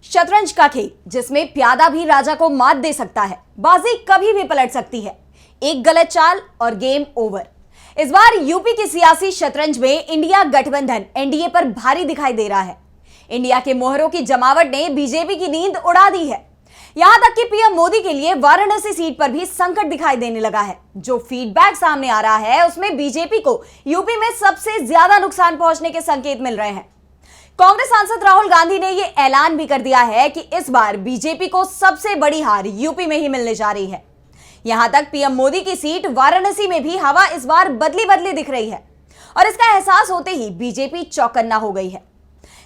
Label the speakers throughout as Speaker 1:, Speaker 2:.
Speaker 1: शतरंज का खेल जिसमें प्यादा भी राजा को मात दे सकता है। बाजी कभी भी पलट सकती है। एक गलत चाल और गेम ओवर। इस बार यूपी की सियासी शतरंज में इंडिया गठबंधन एनडीए पर भारी दिखाई दे रहा है। इंडिया के मोहरों की जमावट ने बीजेपी की नींद उड़ा दी है। यहां तक कि पीएम मोदी के लिए वाराणसी सीट पर भी संकट दिखाई देने लगा है। जो फीडबैक सामने आ रहा है उसमें बीजेपी को यूपी में सबसे ज्यादा नुकसान पहुंचने के संकेत मिल रहे हैं। कांग्रेस सांसद राहुल गांधी ने यह ऐलान भी कर दिया है कि इस बार बीजेपी को सबसे बड़ी हार यूपी में ही मिलने जा रही है। यहां तक पीएम मोदी की सीट वाराणसी में भी हवा इस बार बदली बदली दिख रही है और इसका एहसास होते ही बीजेपी चौकन्ना हो गई है।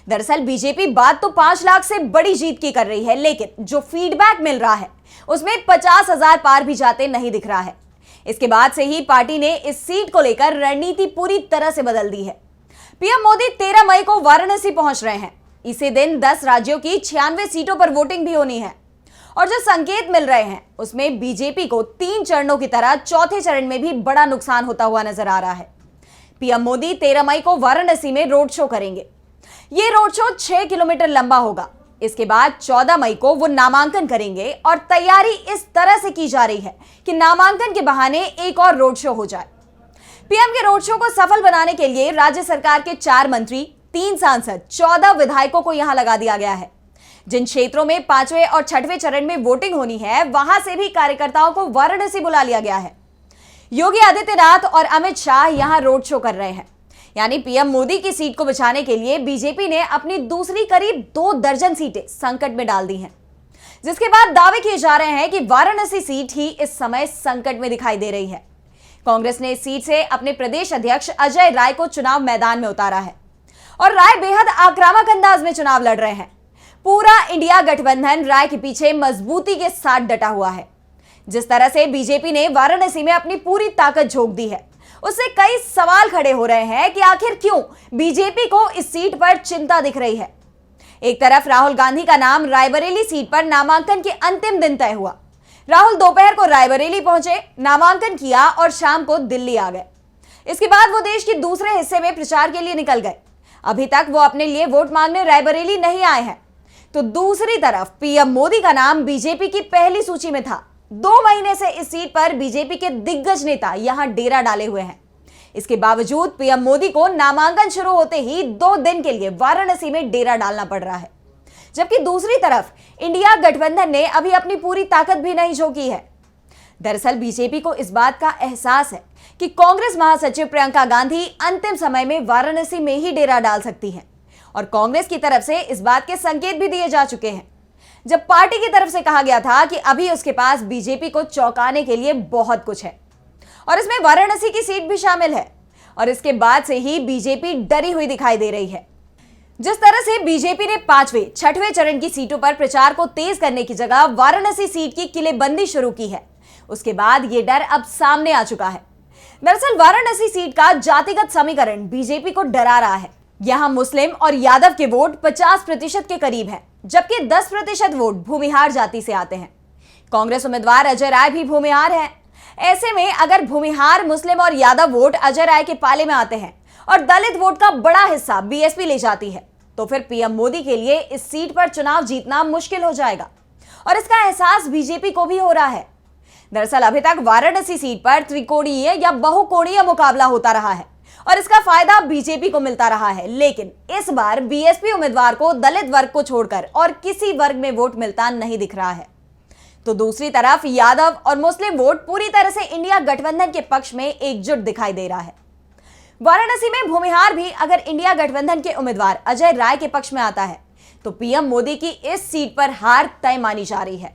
Speaker 1: दरअसल बीजेपी बात तो 5 लाख से बड़ी जीत की कर रही है, लेकिन जो फीडबैक मिल रहा है उसमें 50,000 पार भी जाते नहीं दिख रहा है। इसके बाद से ही पार्टी ने इस सीट को लेकर रणनीति पूरी तरह से बदल दी है। पीएम मोदी 13 मई को वाराणसी पहुंच रहे हैं। इसी दिन 10 राज्यों की 96 सीटों पर वोटिंग भी होनी है और जो संकेत मिल रहे हैं उसमें बीजेपी को 3 चरणों की तरह चौथे चरण में भी बड़ा नुकसान होता हुआ नजर आ रहा है। पीएम मोदी 13 मई को वाराणसी में रोड शो करेंगे। यह रोड शो 6 किलोमीटर लंबा होगा। इसके बाद 14 मई को वो नामांकन करेंगे और तैयारी इस तरह से की जा रही है कि नामांकन के बहाने एक और रोड शो हो जाए। पीएम के रोड शो को सफल बनाने के लिए राज्य सरकार के 4 मंत्री, 3 सांसद, 14 विधायकों को यहां लगा दिया गया है। जिन क्षेत्रों में 5वें और 6वें चरण में वोटिंग होनी है वहां से भी कार्यकर्ताओं को वाराणसी बुला लिया गया है। योगी आदित्यनाथ और अमित शाह यहां रोड शो कर रहे हैं। यानी पीएम मोदी की सीट को बचाने के लिए बीजेपी ने अपनी दूसरी करीब 2 दर्जन सीटें संकट में डाल दी हैं, जिसके बाद दावे किए जा रहे हैं कि वाराणसी सीट ही इस समय संकट में दिखाई दे रही है। कांग्रेस ने इस सीट से अपने प्रदेश अध्यक्ष अजय राय को चुनाव मैदान में उतारा है और राय बेहद आक्रामक अंदाज में चुनाव लड़ रहे हैं। पूरा इंडिया गठबंधन राय के पीछे मजबूती के साथ डटा हुआ है। जिस तरह से बीजेपी ने वाराणसी में अपनी पूरी ताकत झोंक दी है उससे कई सवाल खड़े हो रहे हैं कि आखिर क्यों बीजेपी को इस सीट पर चिंता दिख रही है। एक तरफ राहुल गांधी का नाम रायबरेली सीट पर नामांकन के अंतिम दिन तय हुआ। राहुल दोपहर को रायबरेली पहुंचे, नामांकन किया और शाम को दिल्ली आ गए। इसके बाद वो देश के दूसरे हिस्से में प्रचार के लिए निकल गए। अभी तक वो अपने लिए वोट मांगने रायबरेली नहीं आए हैं। तो दूसरी तरफ पीएम मोदी का नाम बीजेपी की पहली सूची में था। 2 महीने से इस सीट पर बीजेपी के दिग्गज नेता यहां डेरा डाले हुए हैं। इसके बावजूद पीएम मोदी को नामांकन शुरू होते ही 2 दिन के लिए वाराणसी में डेरा डालना पड़ रहा है। जबकि दूसरी तरफ इंडिया गठबंधन ने अभी अपनी पूरी ताकत भी नहीं झोंकी है। दरअसल बीजेपी को इस बात का एहसास है कि कांग्रेस महासचिव प्रियंका गांधी अंतिम समय में वाराणसी में ही डेरा डाल सकती हैं और कांग्रेस की तरफ से इस बात के संकेत भी दिए जा चुके हैं। जब पार्टी की तरफ से कहा गया था कि अभी उसके पास बीजेपी को चौंकाने के लिए बहुत कुछ है और इसमें वाराणसी की सीट भी शामिल है, और इसके बाद से ही बीजेपी डरी हुई दिखाई दे रही है। जिस तरह से बीजेपी ने 5वें, 6वें चरण की सीटों पर प्रचार को तेज करने की जगह वाराणसी सीट की किलेबंदी शुरू की है, उसके बाद यह डर अब सामने आ चुका है। दरअसल वाराणसी सीट का जातिगत समीकरण बीजेपी को डरा रहा है। यहां मुस्लिम और यादव के वोट 50% के करीब हैं, जबकि 10% वोट भूमिहार जाति से आते हैं। कांग्रेस उम्मीदवार अजय राय भी भूमिहार है। ऐसे में अगर भूमिहार, मुस्लिम और यादव वोट अजय राय के पाले में आते हैं और दलित वोट का बड़ा हिस्सा बीएसपी ले जाती है तो फिर पीएम मोदी के लिए इस सीट पर चुनाव जीतना मुश्किल हो जाएगा और इसका एहसास बीजेपी को भी हो रहा है। दरअसल अभी तक वाराणसी सीट पर त्रिकोणीय या बहुकोणीय मुकाबला होता रहा है और इसका फायदा बीजेपी को मिलता रहा है, लेकिन इस बार बीएसपी उम्मीदवार को दलित वर्ग को छोड़कर और किसी वर्ग में वोट मिलता नहीं दिख रहा है। तो दूसरी तरफ यादव और मुस्लिम वोट पूरी तरह से इंडिया गठबंधन के पक्ष में एकजुट दिखाई दे रहा है। वाराणसी में भूमिहार भी अगर इंडिया गठबंधन के उम्मीदवार अजय राय के पक्ष में आता है तो पीएम मोदी की इस सीट पर हार तय मानी जा रही है।